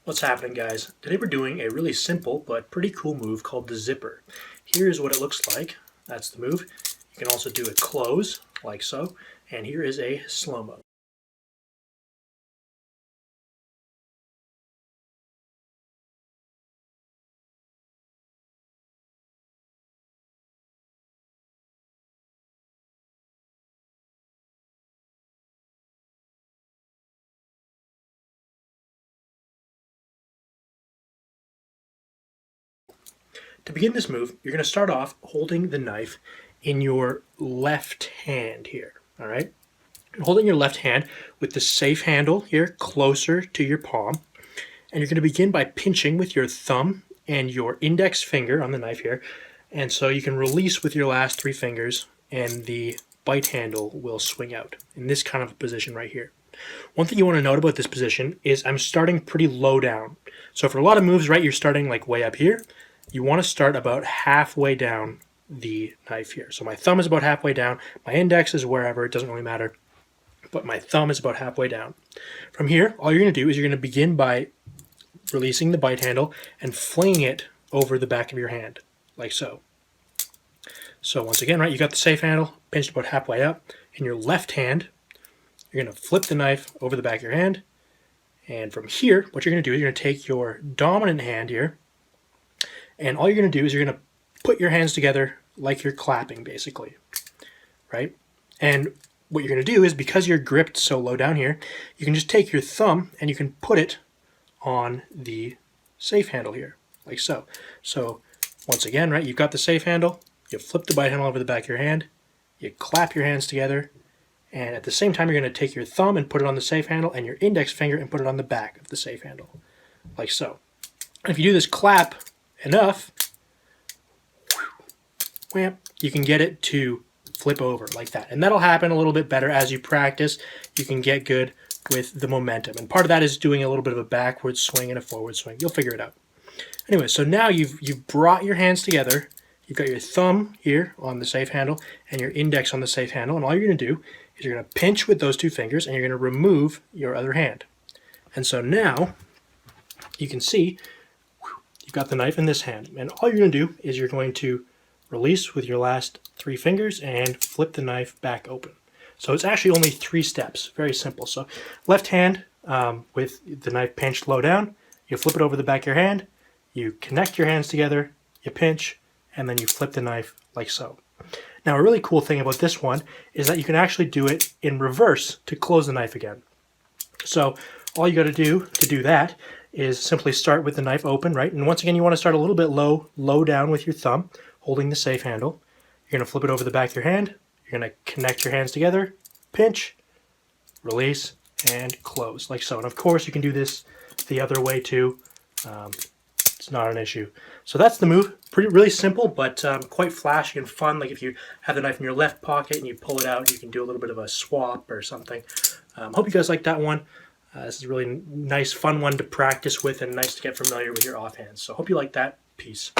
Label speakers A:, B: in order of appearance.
A: What's happening, guys? Today we're doing a really simple but pretty cool move called the zipper. Here's what it looks like. That's the move. You can also do a close, like so, and here is a slow-mo. To begin this move, you're going to start off holding the knife in your left hand here, all right? You're holding your left hand with the safe handle here closer to your palm, and you're going to begin by pinching with your thumb and your index finger on the knife here, and so you can release with your last three fingers, and the bite handle will swing out in this kind of position right here. One thing you want to note about this position is I'm starting pretty low down. So for a lot of moves, right, you're starting like way up here. You want to start about halfway down the knife here. So my thumb is about halfway down. My index is wherever, it doesn't really matter. But my thumb is about halfway down. From here, all you're going to do is you're going to begin by releasing the bite handle and flinging it over the back of your hand, like so. So once again, right, you got the safe handle pinched about halfway up. In your left hand, you're going to flip the knife over the back of your hand. And from here, what you're going to do is you're going to take your dominant hand here, and all you're going to do is you're going to put your hands together like you're clapping, basically, right? And what you're going to do is, because you're gripped so low down here, you can just take your thumb and you can put it on the safe handle here, like so. So once again, right, you've got the safe handle, you flip the bite handle over the back of your hand, you clap your hands together, and at the same time, you're going to take your thumb and put it on the safe handle and your index finger and put it on the back of the safe handle, like so. And if you do this clap enough, you can get it to flip over like that. And that'll happen a little bit better as you practice. You can get good with the momentum. And part of that is doing a little bit of a backward swing and a forward swing. You'll figure it out. Anyway, so now you've brought your hands together. You've got your thumb here on the safe handle and your index on the safe handle. And all you're going to do is you're going to pinch with those two fingers and you're going to remove your other hand. And so now you can see you've got the knife in this hand. And all you're going to do is you're going to release with your last three fingers and flip the knife back open. So it's actually only 3 steps. Very simple. So left hand with the knife pinched low down, you flip it over the back of your hand, you connect your hands together, you pinch, and then you flip the knife like so. Now, a really cool thing about this one is that you can actually do it in reverse to close the knife again. So all you got to do that is simply start with the knife open, right? And once again, you want to start a little bit low down with your thumb, holding the safe handle. You're going to flip it over the back of your hand. You're going to connect your hands together, pinch, release, and close, like so. And of course, you can do this the other way too. It's not an issue. So that's the move. Really simple, but quite flashy and fun. Like if you have the knife in your left pocket and you pull it out, you can do a little bit of a swap or something. Hope you guys like that one. This is a really nice, fun one to practice with and nice to get familiar with your offhands. So hope you like that. Peace.